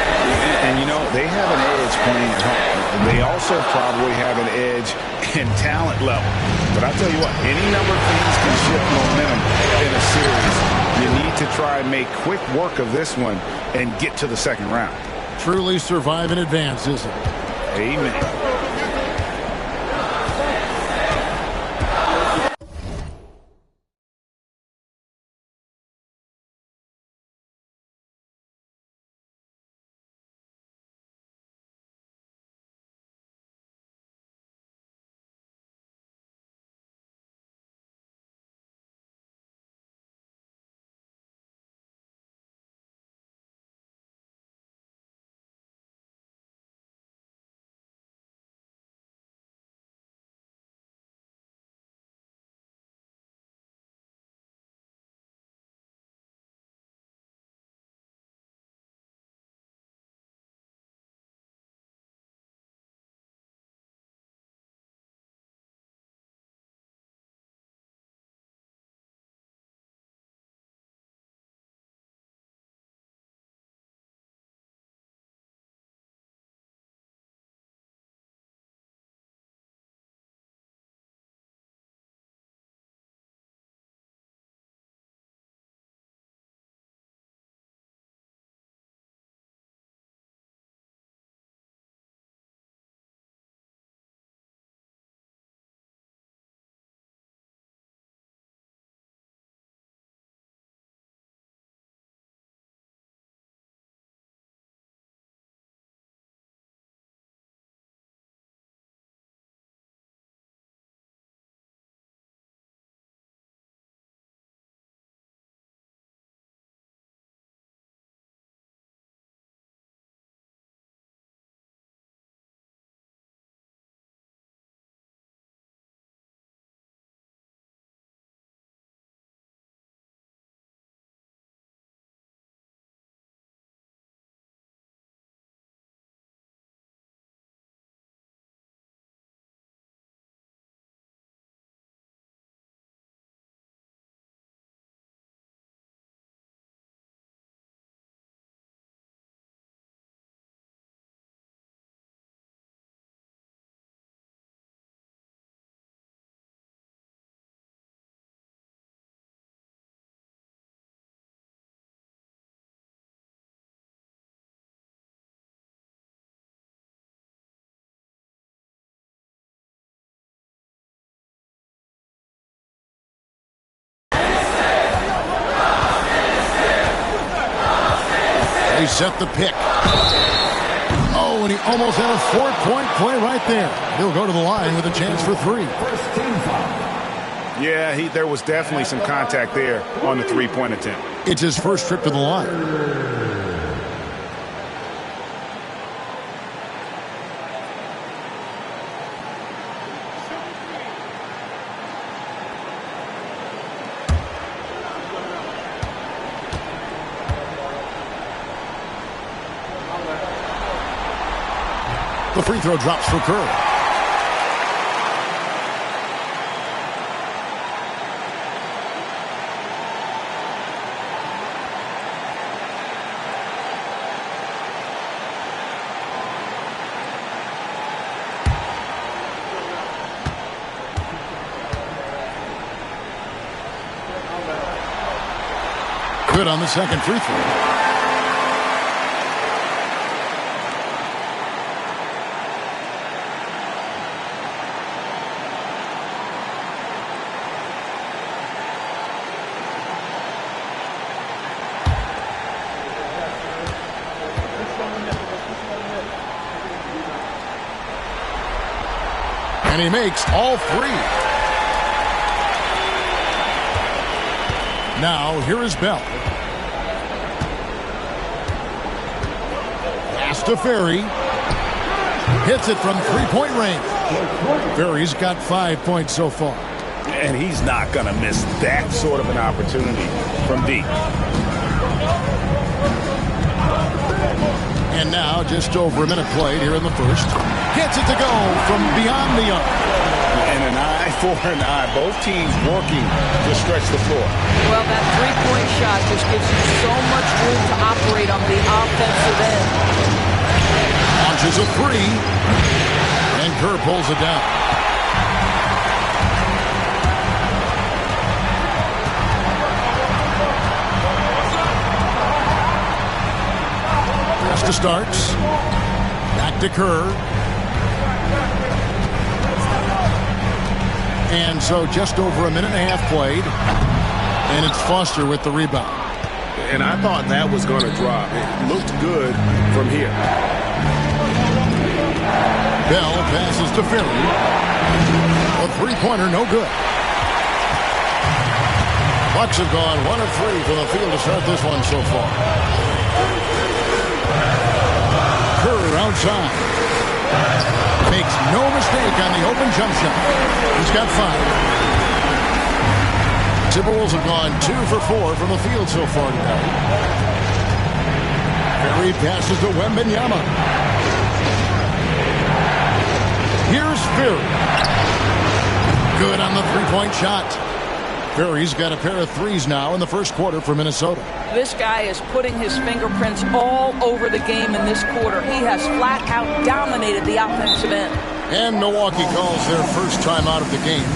And you know, they have an edge playing at home. They also probably have an edge in talent level. But I'll tell you what, any number of things can shift momentum in a series. You need to try and make quick work of this one and get to the second round. Truly survive in advance, isn't it? Amen. They set the pick. Oh, and he almost had a four-point play right there. He'll go to the line with a chance for 3. Yeah, there was definitely some contact there on the three-point attempt. It's his first trip to the line. The free throw drops for Kerr. Good on the second free throw. And he makes all three. Now, here is Bell. Pass to Furry. Hits it from three-point range. Furry's got 5 points so far. And he's not going to miss that sort of an opportunity from deep. And now, just over a minute played here in the first. Gets it to go from beyond the arc. And an eye for an eye. Both teams working to stretch the floor. Well, that three-point shot just gives you so much room to operate on the offensive end. Launches a three. And Kerr pulls it down. Pass to Starks. Back to Kerr. And so just over a minute and a half played. And it's Foster with the rebound. And I thought that was going to drop. It looked good from here. Bell passes to Furry. A three-pointer, no good. Bucks have gone 1 of 3 from the field to start this one so far. Kerr outside. Makes no mistake on the open jump shot. He's got 5. Timberwolves have gone 2 for 4 from the field so far tonight. Furry passes to Wembanyama. Here's Furry. Good on the three-point shot. Furry's got a pair of threes now in the first quarter for Minnesota. This guy is putting his fingerprints all over the game in this quarter. He has flat out dominated the offensive end. And Milwaukee calls their first time out of the game.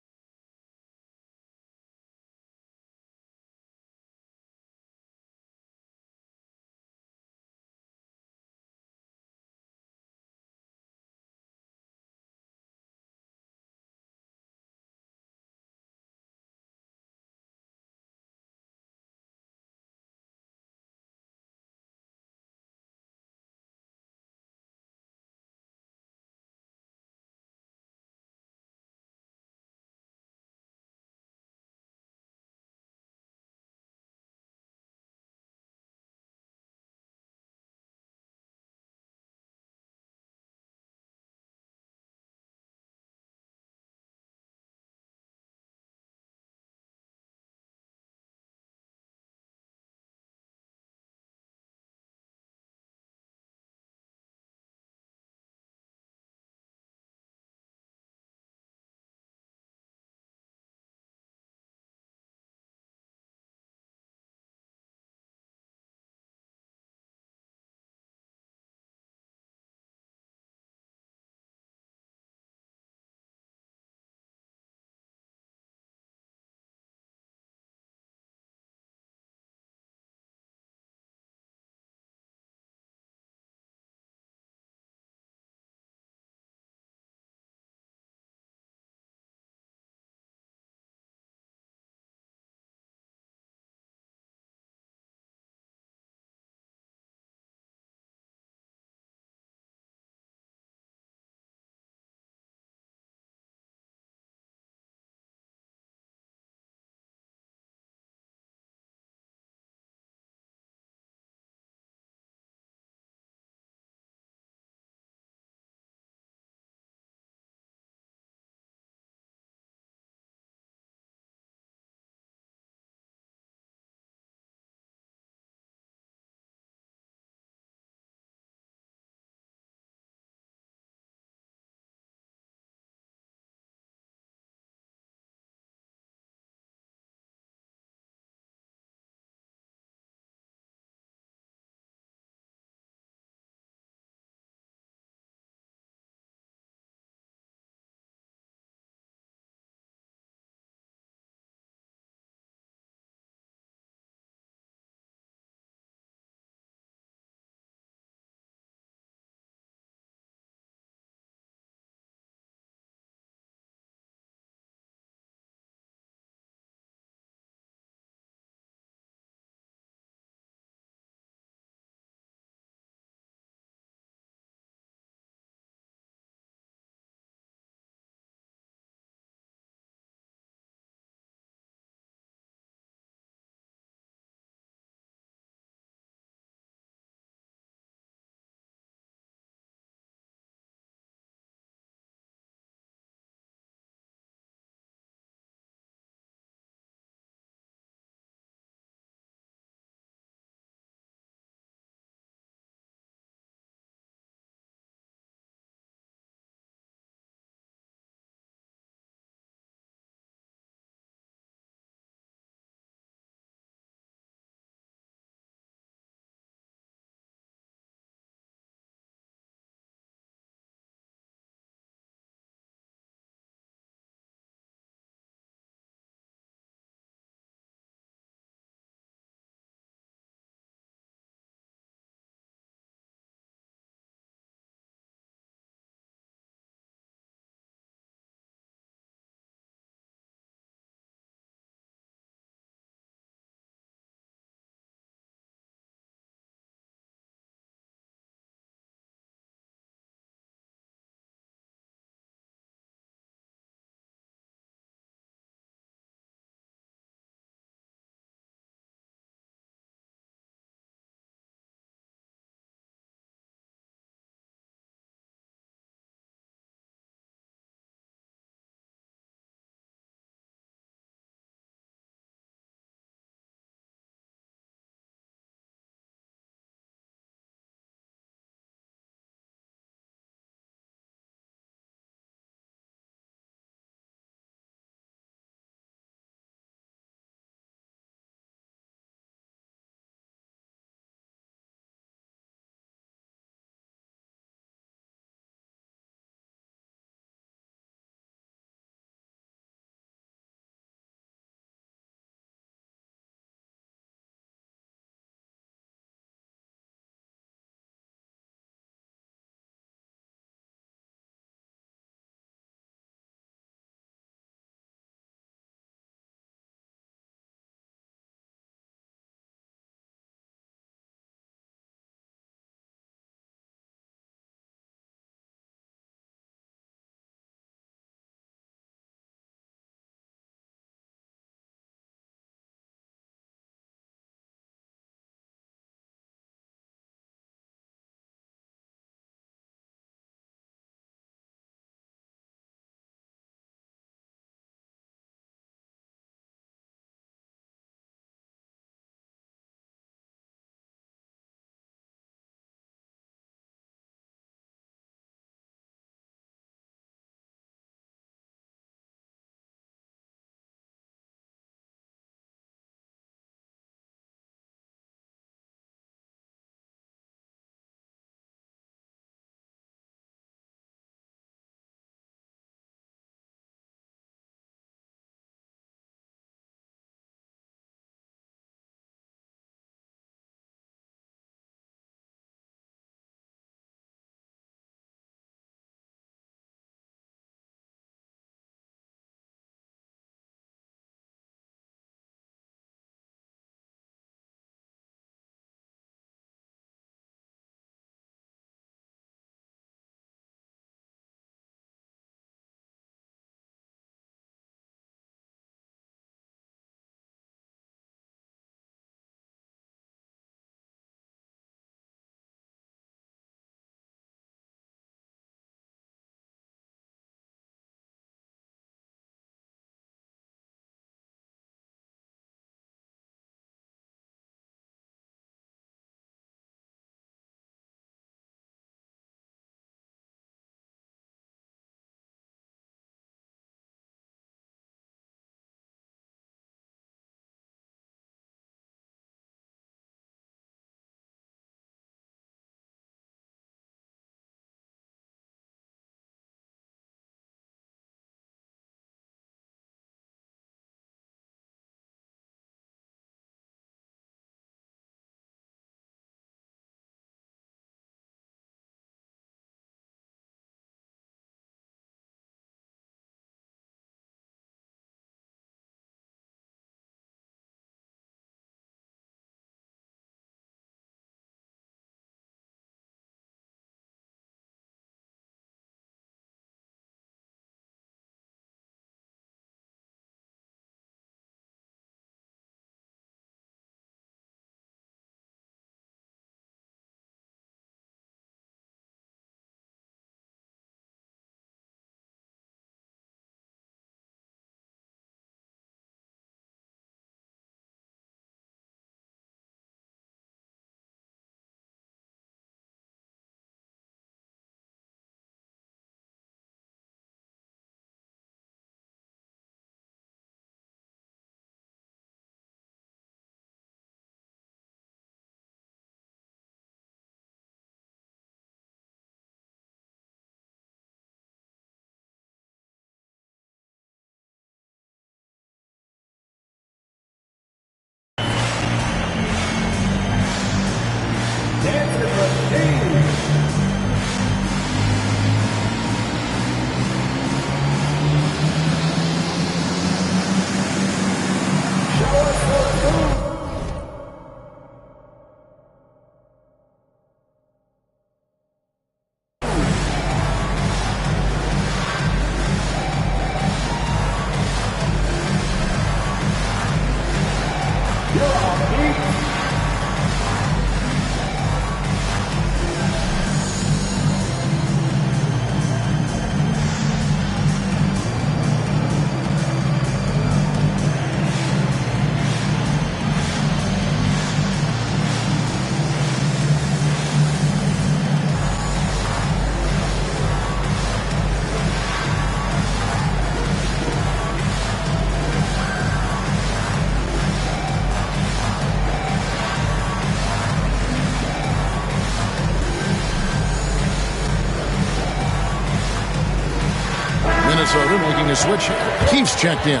Minnesota making a switch. Keefe's checked in.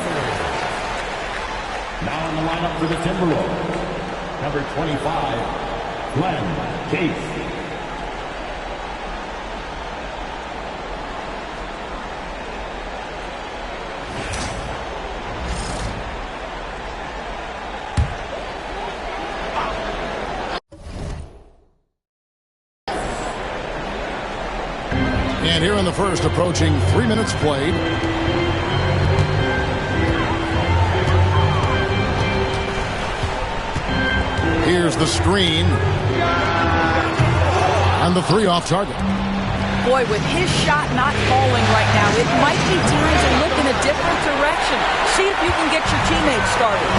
Now in the lineup for the Timberwolves, number 25, Glenn Keefe. And here in the first, approaching 3 minutes played. Here's the screen. And the three off target. Boy, with his shot not falling right now, it might be time to look in a different direction. See if you can get your teammates started.